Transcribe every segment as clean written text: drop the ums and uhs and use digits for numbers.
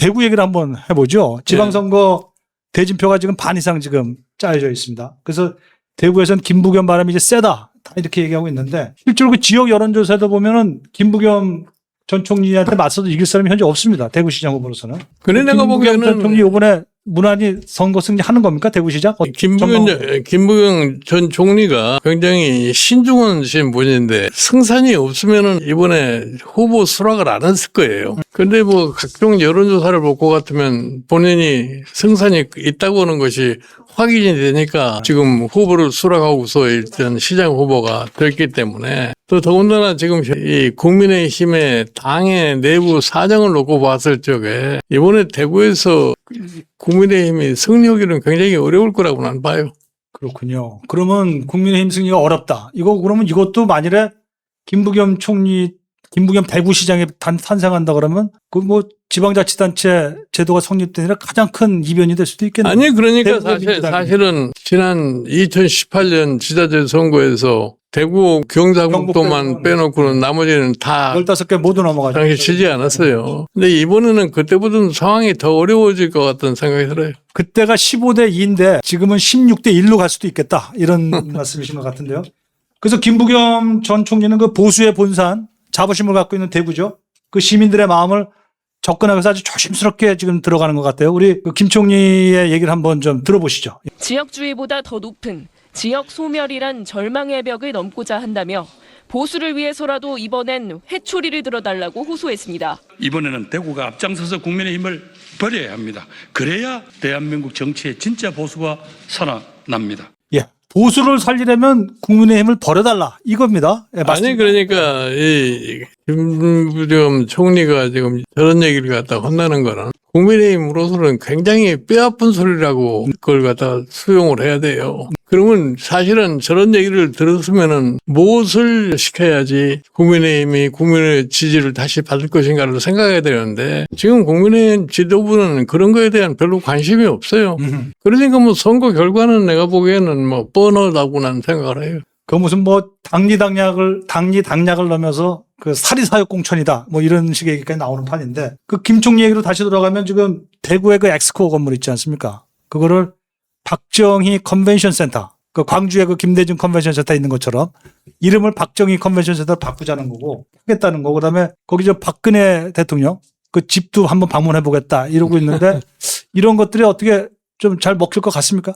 대구 얘기를 한번 해보죠. 지방선거 대진표가 지금 반 이상 지금 짜여져 있습니다. 그래서 대구에서는 김부겸 바람이 이제 세다. 다 이렇게 얘기하고 있는데 실제로 그 지역 여론조사에도 보면은 김부겸 전 총리한테 맞서도 이길 사람이 현재 없습니다. 대구시장 후보로서는. 그래 내가 김부겸 전 보기에는 총리 이번에 무난히 선거 승리하는 겁니까? 대구시장? 김부겸 전 총리가 굉장히 신중하신 분인데 승산이 없으면은 이번에 후보 수락을 안 했을 거예요. 근데 뭐 각종 여론조사를 볼 것 같으면 본인이 승산이 있다고 하는 것이 확인이 되니까 지금 후보를 수락하고서 일단 시장 후보가 됐기 때문에 또 더군다나 지금 이 국민의힘의 당의 내부 사정을 놓고 봤을 적에 이번에 대구에서 국민의힘이 승리하기는 굉장히 어려울 거라고 난 봐요. 그렇군요. 그러면 국민의힘 승리가 어렵다. 그러면 이것도 만일에 김부겸 대구시장에 탄생한다 그러면 그 뭐 지방자치단체 제도가 성립되느라 가장 큰 이변이 될 수도 있겠네요. 아니 그러니까 사실은 지난 2018년 지자체 선거에서 대구 경상북도만 빼놓고는 나머지는 다 15개 모두 넘어가죠. 당시 지지 않았어요. 근데 이번에는 그때보다는 상황이 더 어려워질 것 같다는 생각이 들어요. 그때가 15대 2인데 지금은 16대 1로 갈 수도 있겠다. 이런 말씀이신 것 같은데요. 그래서 김부겸 전 총리는 그 보수의 본산 자부심을 갖고 있는 대구죠. 그 시민들의 마음을 접근하면서 아주 조심스럽게 지금 들어가는 것 같아요. 우리 김 총리의 얘기를 한번 좀 들어보시죠. 지역주의보다 더 높은 지역 소멸이란 절망의 벽을 넘고자 한다며 보수를 위해서라도 이번엔 회초리를 들어달라고 호소했습니다. 이번에는 대구가 앞장서서 국민의 힘을 버려야 합니다. 그래야 대한민국 정치의 진짜 보수가 살아납니다. 예, 보수를 살리려면 국민의힘을 버려달라 이겁니다. 예, 아니 그러니까 이 김부겸 총리가 지금 저런 얘기를 갖다 한다는 거는 국민의힘으로서는 굉장히 뼈아픈 소리라고 그걸 갖다 수용을 해야 돼요. 그러면 사실은 저런 얘기를 들었으면은 무엇을 시켜야지 국민의힘이 국민의 지지를 다시 받을 것인가를 생각해야 되는데 지금 국민의힘 지도부는 그런 거에 대한 별로 관심이 없어요. 그러니까 뭐 선거 결과는 내가 보기에는 뭐 뻔하다고 난 생각을 해요. 그 무슨 뭐 당리당략을 넣으면서 그 사리사욕공천이다 뭐 이런 식의 얘기까지 나오는 판인데 그 김 총리 얘기로 다시 돌아가면 지금 대구의 그 엑스코어 건물 있지 않습니까? 그거를 박정희 컨벤션 센터, 그 광주에 그 김대중 컨벤션 센터 있는 것처럼 이름을 박정희 컨벤션 센터로 바꾸자는 거고 하겠다는 거고 그다음에 거기 저 박근혜 대통령 그 집도 한번 방문해 보겠다 이러고 있는데 이런 것들이 어떻게 좀 잘 먹힐 것 같습니까?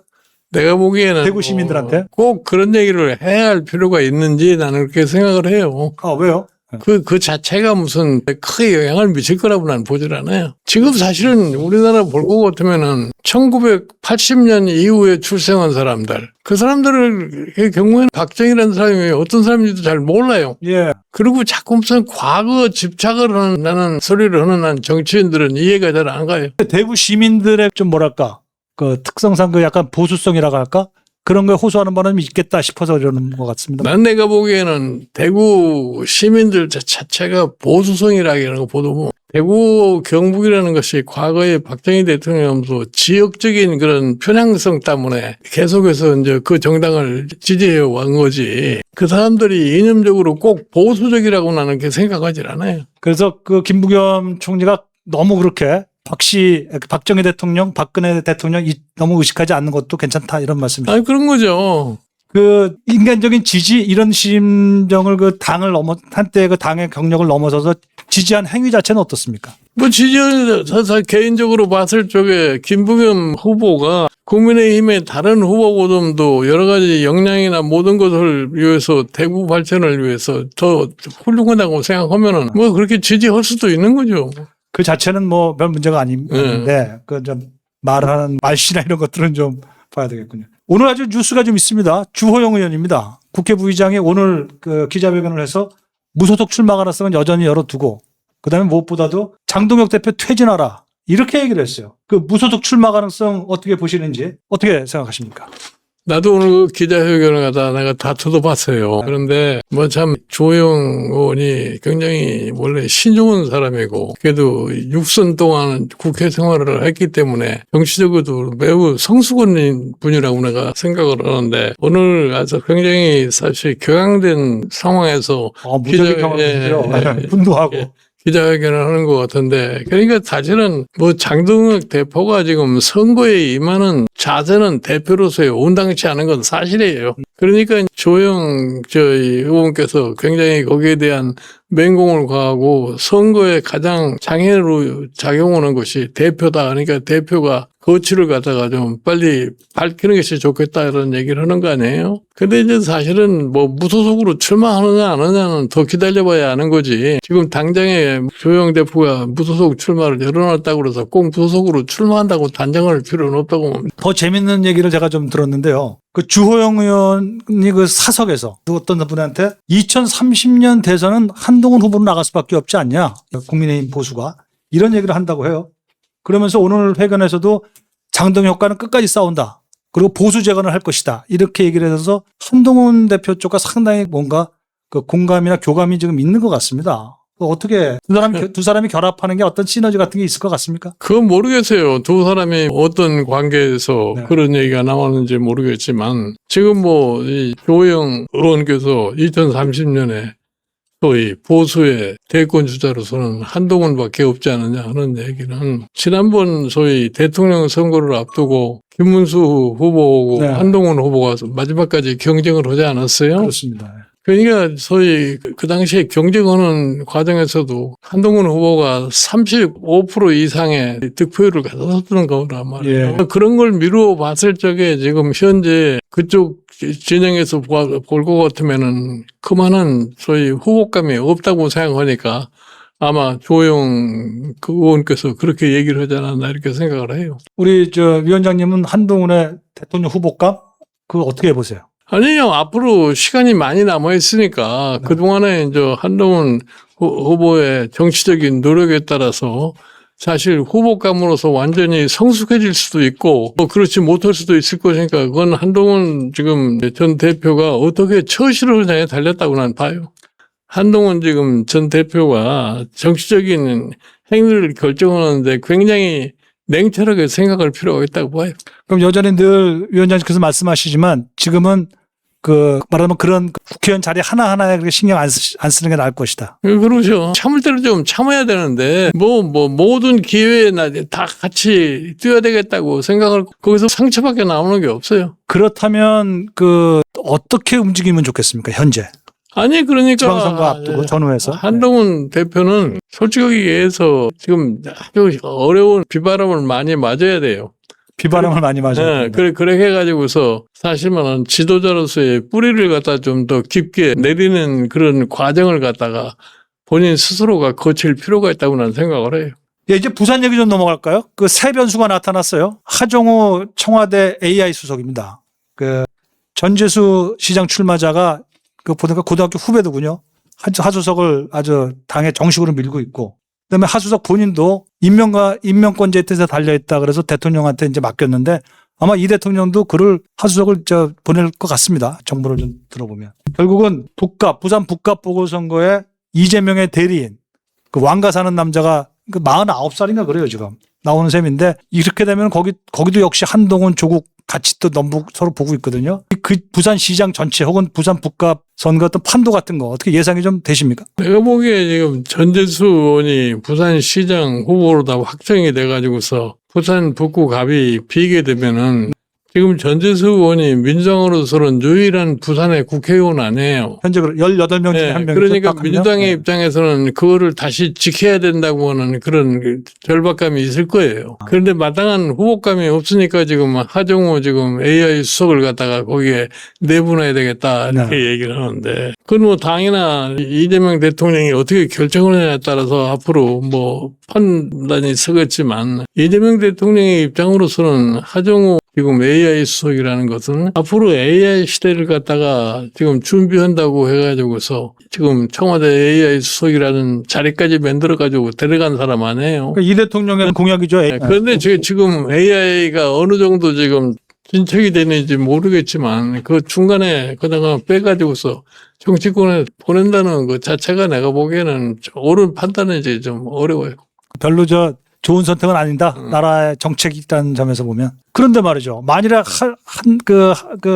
내가 보기에는 대구 시민들한테 꼭 그런 얘기를 해야 할 필요가 있는지 나는 그렇게 생각을 해요. 아 왜요? 그 자체가 무슨 크게 영향을 미칠 거라고 나는 보질 않아요. 지금 사실은 우리나라 볼 것 같으면은 1980년 이후에 출생한 사람들, 그 사람들의 경우에는 박정희라는 사람이 어떤 사람인지도 잘 몰라요. 예. 그리고 자꾸 무슨 과거 집착을 하는 나는 소리를 하는 난 정치인들은 이해가 잘 안 가요. 대구 시민들의 좀 뭐랄까 그 특성상 그 약간 보수성이라고 할까 그런 거에 호소하는 바람이 있겠다 싶어서 이러는 것 같습니다. 난 내가 보기에는 대구 시민들 자체가 보수성이라는 거 보도 대구 경북이라는 것이 과거에 박정희 대통령도 지역적인 그런 편향성 때문에 계속해서 이제 그 정당을 지지해 왔는 거지. 그 사람들이 이념적으로 꼭 보수적이라고 나는 그렇게 생각하지 않아요. 그래서 그 김부겸 총리가 너무 그렇게 박정희 대통령, 박근혜 대통령 너무 의식하지 않는 것도 괜찮다 이런 말씀이죠. 아니 그런 거죠. 그 인간적인 지지 이런 심정을 그 당을 한때 그 당의 경력을 넘어서서 지지한 행위 자체는 어떻습니까? 뭐 지지자 개인적으로 봤을 적에 김부겸 후보가 국민의힘의 다른 후보보다도 여러 가지 역량이나 모든 것을 위해서 대구 발전을 위해서 더 훌륭하다고 생각하면은 뭐 그렇게 지지할 수도 있는 거죠. 그 자체는 뭐 별 문제가 아닌데 그 좀 말하는 말씨나 이런 것들은 좀 봐야 되겠군요. 오늘 아주 뉴스가 좀 있습니다. 주호영 의원입니다. 국회 부의장이 오늘 그 기자회견을 해서 무소속 출마 가능성은 여전히 열어두고 그다음에 무엇보다도 장동혁 대표 퇴진하라 이렇게 얘기를 했어요. 그 무소속 출마 가능성 어떻게 보시는지 어떻게 생각하십니까? 나도 오늘 기자회견을 가다 내가 다투도 봤어요. 그런데 뭐 참 주호영 의원이 굉장히 원래 신중한 사람이고 그래도 6선 동안 국회 생활을 했기 때문에 정치적으로도 매우 성숙한 분이라고 내가 생각을 하는데 오늘 가서 굉장히 사실 격앙된 상황에서 무적인 경험이죠. 분노하고. 기자회견을 하는 것 같은데, 그러니까 사실은 뭐 장동혁 대표가 지금 선거에 임하는 자세는 대표로서의 온당치 않은 건 사실이에요. 그러니까 조영 의원께서 굉장히 거기에 대한 맹공을 가하고 선거에 가장 장애로 작용하는 것이 대표다. 그러니까 대표가 거취를 갖다가 좀 빨리 밝히는 것이 좋겠다 이런 얘기를 하는 거 아니에요? 근데 이제 사실은 뭐 무소속으로 출마하느냐 안 하느냐는 더 기다려봐야 아는 거지. 지금 당장에 조영 대표가 무소속 출마를 열어놨다고 그래서 꼭 무소속으로 출마한다고 단정할 필요는 없다고 봅니다. 더 재밌는 얘기를 제가 좀 들었는데요. 그 주호영 의원이 그 사석에서 어떤 분한테 2030년 대선은 한동훈 후보로 나갈 수밖에 없지 않냐. 국민의힘 보수가. 이런 얘기를 한다고 해요. 그러면서 오늘 회견에서도 장동혁과는 끝까지 싸운다. 그리고 보수 재건을 할 것이다. 이렇게 얘기를 해서 한동훈 대표 쪽과 상당히 뭔가 그 공감이나 교감이 지금 있는 것 같습니다. 어떻게 두 사람이 결합하는 게 어떤 시너지 같은 게 있을 것 같습니까? 그건 모르겠어요. 두 사람이 어떤 관계에서 네. 그런 얘기가 나왔는지 모르겠지만 지금 뭐 이 조영 의원께서 2030년에 소위 보수의 대권 주자로서는 한동훈밖에 없지 않느냐 하는 얘기는 지난번 소위 대통령 선거를 앞두고 김문수 후보하고 네. 한동훈 후보가 마지막까지 경쟁을 하지 않았어요? 그렇습니다. 그러니까 소위 그 당시에 경쟁하는 과정에서도 한동훈 후보가 35% 이상의 득표율을 가졌던 거란 말이에요. 예. 그런 걸 미루어 봤을 적에 지금 현재 그쪽 진영에서 볼 것 같으면은 그만한 소위 후보감이 없다고 생각하니까 아마 조영 그 의원께서 그렇게 얘기를 하지 않았나 이렇게 생각을 해요. 우리 위원장님은 한동훈의 대통령 후보감 그거 어떻게 보세요? 아니요, 앞으로 시간이 많이 남아있으니까, 그동안에 이제 한동훈 후보의 정치적인 노력에 따라서 사실 후보감으로서 완전히 성숙해질 수도 있고, 그렇지 못할 수도 있을 것이니까, 그건 한동훈 지금 전 대표가 어떻게 처시를 향해 달렸다고 난 봐요. 한동훈 지금 전 대표가 정치적인 행위를 결정하는데 굉장히 냉철하게 생각할 필요가 있다고 봐요. 그럼 여전히 늘 위원장님께서 말씀하시지만 지금은 말하면 그런 국회의원 자리 하나하나에 그렇게 신경 안 쓰는 게 나을 것이다. 그러죠. 참을 때는 좀 참아야 되는데, 모든 기회에 다 같이 뛰어야 되겠다고 생각을, 거기서 상처밖에 나오는 게 없어요. 그렇다면 어떻게 움직이면 좋겠습니까, 현재? 아니, 그러니까. 지방선거 앞두고 전후에서. 한동훈 대표는 솔직하게 얘기해서 지금 아주 어려운 비바람을 많이 맞아야 돼요. 비바람을 많이 맞아요. 네, 그렇게 해가지고서 사실은 지도자로서의 뿌리를 갖다 좀 더 깊게 내리는 그런 과정을 갖다가 본인 스스로가 거칠 필요가 있다고 나는 생각을 해요. 예, 이제 부산 얘기 좀 넘어갈까요? 새 변수가 나타났어요. 하정우 청와대 AI 수석입니다. 전재수 시장 출마자가 보니까 고등학교 후배더군요. 하수석을 아주 당에 정식으로 밀고 있고, 그다음에 하수석 본인도 임명권자의 뜻에 달려있다 그래서 대통령한테 이제 맡겼는데 아마 이 대통령도 그를 하수석을 보낼 것 같습니다. 정보를 좀 들어보면. 결국은 부산 북갑 보궐선거에 이재명의 대리인, 왕가 사는 남자가 49살인가 그래요, 지금. 나오는 셈인데 이렇게 되면 거기도 역시 한동훈, 조국 같이 또 넘북 서로 보고 있거든요. 그 부산시장 전체 혹은 부산 북갑 선거 어떤 판도 같은 거 어떻게 예상이 좀 되십니까? 내가 보기에 지금 전재수 의원이 부산시장 후보로 다 확정이 돼가지고서 부산 북구 갑이 비게 되면은 지금 전재수 의원이 민주당으로서는 유일한 부산의 국회의원 아니에요. 현재 18명 중에 한 명. 그러니까 민주당의 입장에서는 그거를 다시 지켜야 된다고 하는 그런 절박감이 있을 거예요. 그런데 마땅한 후보감이 없으니까 지금 하정우 지금 AI 수석을 갖다가 거기에 내보내야 되겠다 이렇게 얘기를 하는데 그건 뭐 당이나 이재명 대통령이 어떻게 결정을 하냐에 따라서 앞으로 뭐 판단이 서겠지만 이재명 대통령의 입장으로서는 하정우 지금 AI 수석이라는 것은 앞으로 AI 시대를 갖다가 지금 준비한다고 해가지고서 지금 청와대 AI 수석이라는 자리까지 만들어가지고 데려간 사람 아니에요. 이 대통령의 공약이죠. 그런데 지금 AI가 어느 정도 지금 진척이 되는지 모르겠지만 그 중간에 그다가 빼가지고서 정치권에 보낸다는 것 자체가 내가 보기에는 옳은 판단인지 좀 어려워요. 별로 좋은 선택은 아니다. 나라의 정책이 있다는 점에서 보면. 그런데 말이죠. 만일에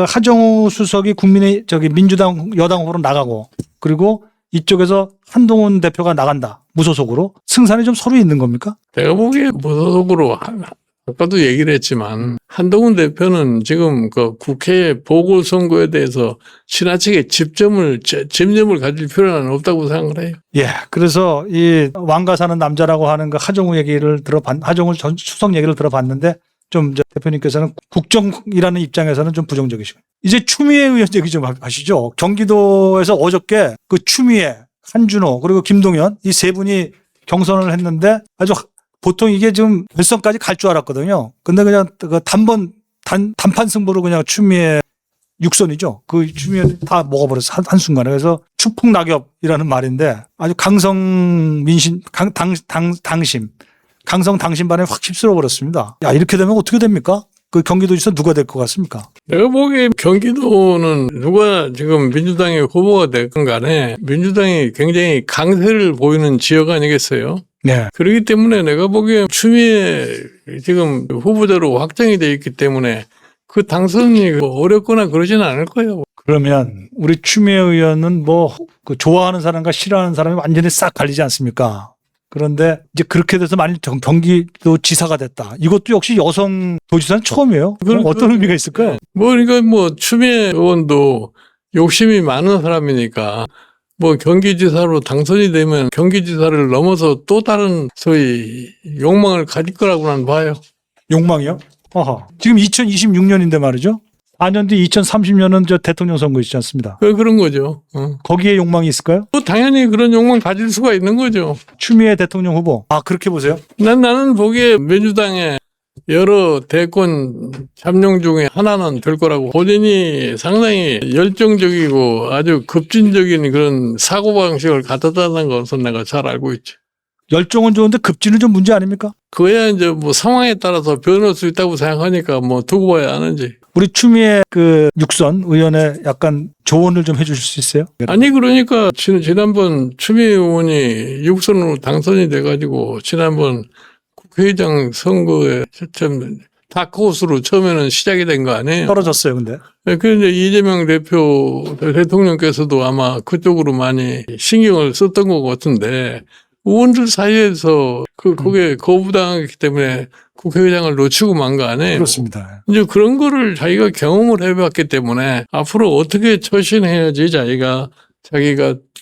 하정우 수석이 민주당 여당 후보로 나가고 그리고 이쪽에서 한동훈 대표가 나간다. 무소속으로. 승산이 좀 서로 있는 겁니까? 내가 보기에 무소속으로 아까도 얘기를 했지만 한동훈 대표는 지금 그 국회 보궐선거에 대해서 지나치게 집점을 가질 필요는 없다고 생각을 해요. 예. 그래서 이 왕가 사는 남자라고 하는 그 하정우 얘기를 하정우 전 수석 얘기를 들어봤는데 좀 이제 대표님께서는 국정이라는 입장에서는 좀 부정적이시고. 이제 추미애 의원 얘기 좀 하시죠. 경기도에서 어저께 그 추미애, 한준호 그리고 김동연 이 세 분이 경선을 했는데 아주 보통 이게 지금 결선까지 갈 줄 알았거든요. 근데 그냥 그 단판 승부로 그냥 추미애 육선이죠. 그 추미애 다 먹어버렸어. 한순간에. 그래서 추풍낙엽이라는 말인데 아주 강성 당심반에 확 휩쓸어 버렸습니다. 야, 이렇게 되면 어떻게 됩니까? 그 경기도지사 누가 될 것 같습니까? 내가 보기에 경기도는 누가 지금 민주당의 후보가 됐건 간에 민주당이 굉장히 강세를 보이는 지역 아니겠어요? 네. 그렇기 때문에 내가 보기에 추미애 지금 후보자로 확정이 되어 있기 때문에 그 당선이 어렵거나 그러지는 않을 거예요. 그러면 우리 추미애 의원은 뭐 그 좋아하는 사람과 싫어하는 사람이 완전히 싹 갈리지 않습니까? 그런데 이제 그렇게 돼서 만일 경기도 지사가 됐다. 이것도 역시 여성 도지사는 처음이에요. 그럼 어떤 의미가 있을까요? 그러니까 추미애 의원도 욕심이 많은 사람이니까 경기지사로 당선이 되면 경기지사를 넘어서 또 다른 소위 욕망을 가질 거라고 난 봐요. 욕망이요? 어허. 지금 2026년인데 말이죠. 4년 뒤 2030년은 저 대통령 선거 있지 않습니다. 그런 거죠. 거기에 욕망이 있을까요? 당연히 그런 욕망 가질 수가 있는 거죠. 추미애 대통령 후보. 아, 그렇게 보세요? 나는 보기에 민주당의 여러 대권 잠룡 중에 하나는 될 거라고 본인이 상당히 열정적이고 아주 급진적인 그런 사고방식을 갖다다는 것은 내가 잘 알고 있지. 열정은 좋은데 급진은 좀 문제 아닙니까? 그야 이제 상황에 따라서 변할 수 있다고 생각하니까 두고 봐야 하는지. 우리 추미애 그 육선 의원의 약간 조언을 좀 해주실 수 있어요? 아니 그러니까 지난번 추미애 의원이 육선으로 당선이 돼가지고 지난번 국회의장 선거에 참 다크호스로 처음에는 시작이 된 거 아니에요? 떨어졌어요, 근데. 그런데 이재명 대통령께서도 아마 그쪽으로 많이 신경을 썼던 것 같은데 의원들 사이에서 그게 거부당했기 때문에 국회의장을 놓치고 만 거 아니에요? 그렇습니다. 이제 그런 거를 자기가 경험을 해봤기 때문에 앞으로 어떻게 처신해야지 자기가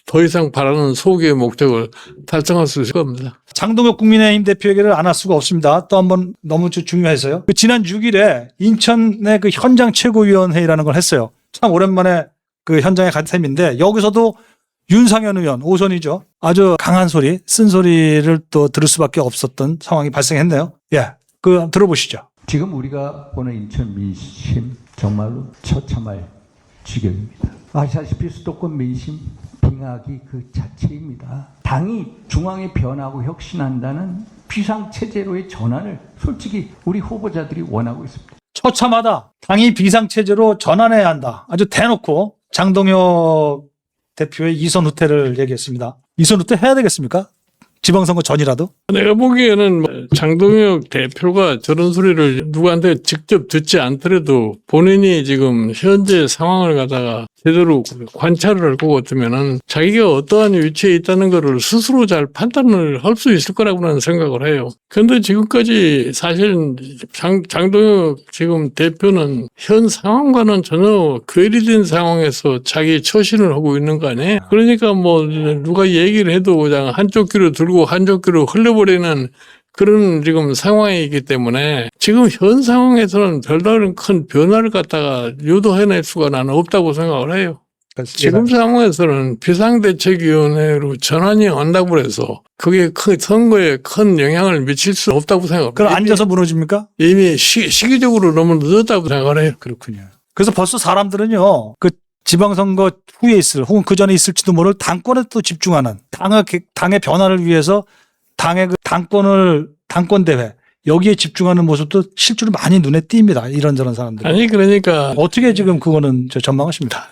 더 이상 바라는 소기의 목적을 달성할 수 있을 겁니다. 장동혁 국민의힘 대표 얘기를 안 할 수가 없습니다. 또 한번 너무 중요해서요. 지난 6일에 인천의 그 현장 최고위원회의라는 걸 했어요. 참 오랜만에 그 현장에 간 셈인데 여기서도 윤상현 의원 5선이죠. 아주 강한 소리, 쓴소리를 또 들을 수밖에 없었던 상황이 발생했네요. 예, 들어보시죠. 지금 우리가 보는 인천 민심 정말로 처참할 지경입니다. 아시다시피 수도권 민심 빙하기 그 자체입니다. 당이 중앙에 변하고 혁신한다는 비상체제로의 전환을 솔직히 우리 후보자들이 원하고 있습니다. 처참하다. 당이 비상체제로 전환해야 한다. 아주 대놓고 장동혁 대표의 이선 후퇴를 얘기했습니다. 이선 후퇴 해야 되겠습니까? 지방선거 전이라도? 내가 보기에는 장동혁 대표가 저런 소리를 누구한테 직접 듣지 않더라도 본인이 지금 현재 상황을 갖다가 제대로 관찰을 하고 같으면은 자기가 어떠한 위치에 있다는 것을 스스로 잘 판단을 할 수 있을 거라고 나는 생각을 해요. 그런데 지금까지 사실은 장동혁 지금 대표는 현 상황과는 전혀 괴리된 상황에서 자기 처신을 하고 있는 거 아니에요? 그러니까 누가 얘기를 해도 그냥 한쪽 귀로 들고 한쪽 귀로 흘려버리는 그런 지금 상황이 있기 때문에 지금 현 상황에서는 별다른 큰 변화를 갖다가 유도해낼 수가 나는 없다고 생각을 해요. 지금 상황에서는 비상대책위원회로 전환이 온다고 해서 그게 선거에 큰 영향을 미칠 수 없다고 생각합니다. 그럼 앉아서 무너집니까? 이미 시기적으로 너무 늦었다고 생각을 해요. 그렇군요. 그래서 벌써 사람들은요, 그 지방선거 후에 있을 혹은 그 전에 있을지도 모를 당권에 또 집중하는 당의 변화를 위해서 당의 그 당권 대회 여기에 집중하는 모습도 실제로 많이 눈에 띕니다. 이런저런 사람들. 아니 그러니까 어떻게 지금 그거는 전망하십니까?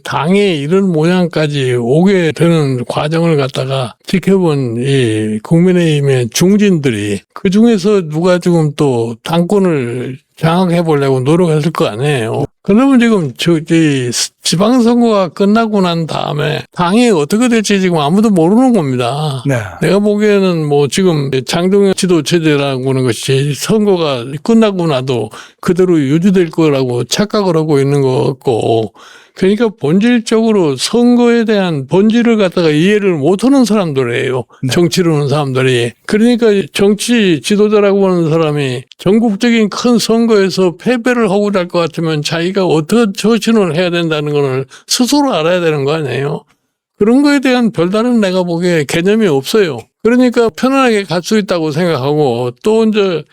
당에 이런 모양까지 오게 되는 과정을 갖다가 지켜본 이 국민의힘의 중진들이 그 중에서 누가 지금 또 당권을 장악해 보려고 노력했을 거 아니에요. 그러면 지금 지방선거가 끝나고 난 다음에 당이 어떻게 될지 지금 아무도 모르는 겁니다. 네. 내가 보기에는 뭐 지금 장동현 지도체제라고 하는 것이 선거가 끝나고 나도 그대로 유지될 거라고 착각을 하고 있는 것 같고, 그러니까 본질적으로 선거에 대한 본질을 갖다가 이해를 못하는 사람들이에요. 네. 정치를 하는 사람들이. 그러니까 정치 지도자라고 하는 사람이 전국적인 큰 선거에서 패배를 하고 날 것 같으면 자기가 어떻게 처신을 해야 된다는 걸 스스로 알아야 되는 거 아니에요. 그런 거에 대한 별다른 내가 보기에 개념이 없어요. 그러니까 편안하게 갈 수 있다고 생각하고, 또 이제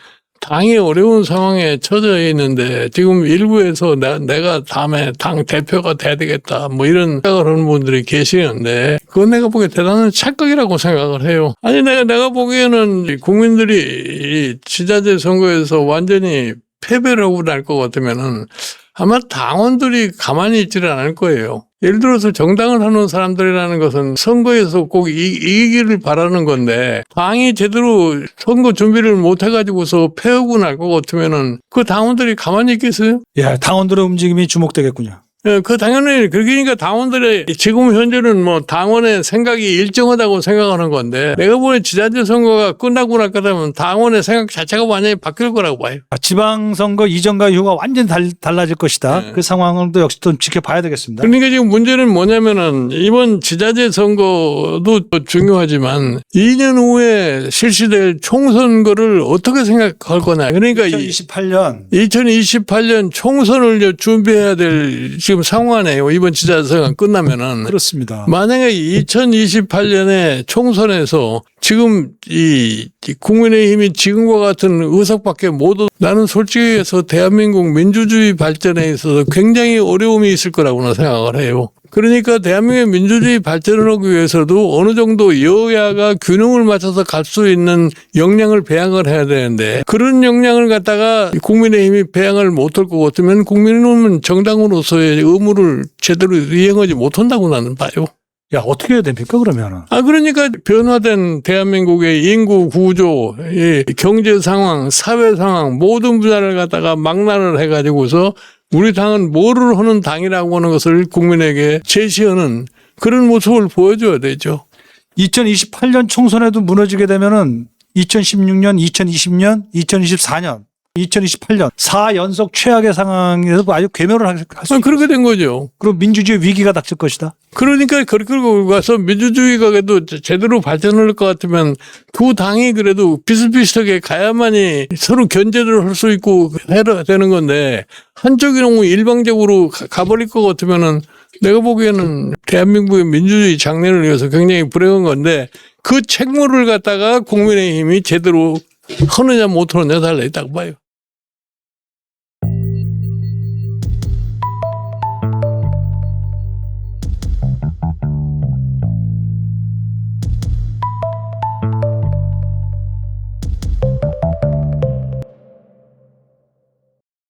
당이 어려운 상황에 처져 있는데 지금 일부에서 내가 다음에 당 대표가 돼야 되겠다 뭐 이런 생각을 하는 분들이 계시는데, 그건 내가 보기에 대단한 착각이라고 생각을 해요. 아니 내가 보기에는 국민들이 이 지자체 선거에서 완전히 패배를 하고 날 것 같으면은 아마 당원들이 가만히 있지를 않을 거예요. 예를 들어서 정당을 하는 사람들이라는 것은 선거에서 꼭 이기기를 바라는 건데, 당이 제대로 선거 준비를 못 해가지고서 패하고 날 것 같으면은 그 당원들이 가만히 있겠어요? 예, 당원들의 움직임이 주목되겠군요. 예, 그 당연히 그러니까 당원들의 지금 현재는 뭐 당원의 생각이 일정하다고 생각하는 건데, 내가 보기엔 지자체 선거가 끝나고 날 거라면 당원의 생각 자체가 완전히 바뀔 거라고 봐요. 지방선거 이전과 이후가 완전히 달라질 것이다. 네. 그 상황을 또 역시 또 지켜봐야 되겠습니다. 그러니까 지금 문제는 뭐냐면은 이번 지자체 선거도 중요하지만 2년 후에 실시될 총선거를 어떻게 생각할 거냐. 그러니까 2028년 총선을 이제 준비해야 될 지금 상황이에요. 이번 지자체 선거 끝나면은. 그렇습니다. 만약에 2028년에 총선에서 지금 이 국민의힘이 지금과 같은 의석밖에 못 얻, 나는 솔직히 해서 대한민국 민주주의 발전에 있어서 굉장히 어려움이 있을 거라고는 생각을 해요. 그러니까 대한민국의 민주주의 발전을 하기 위해서도 어느 정도 여야가 균형을 맞춰서 갈 수 있는 역량을 배양을 해야 되는데, 그런 역량을 갖다가 국민의힘이 배양을 못할 것 같으면 국민의힘은 정당으로서의 의무를 제대로 이행하지 못한다고 나는 봐요. 야, 어떻게 해야 됩니까, 그러면은? 그러니까 변화된 대한민국의 인구 구조, 이 경제 상황, 사회 상황 모든 분야를 갖다가 망라를 해가지고서 우리 당은 뭐를 하는 당이라고 하는 것을 국민에게 제시하는 그런 모습을 보여줘야 되죠. 2028년 총선에도 무너지게 되면은 2016년, 2020년, 2024년, 2028년 4연속 최악의 상황에서 아주 괴멸을 할 수 있어요. 그렇게 된 거죠. 그럼 민주주의 위기가 닥칠 것이다. 그러니까 그렇게 가서 민주주의가 그래도 제대로 발전할 것 같으면 두 당이 그래도 비슷비슷하게 가야만이 서로 견제를 할 수 있고 해야 되는 건데, 한쪽이 너무 일방적으로 가버릴 것 같으면은 내가 보기에는 대한민국의 민주주의 장래를 위해서 굉장히 불행한 건데, 그 책무를 갖다가 국민의힘이 제대로 하느냐 못하느냐 달려 있다고 봐요.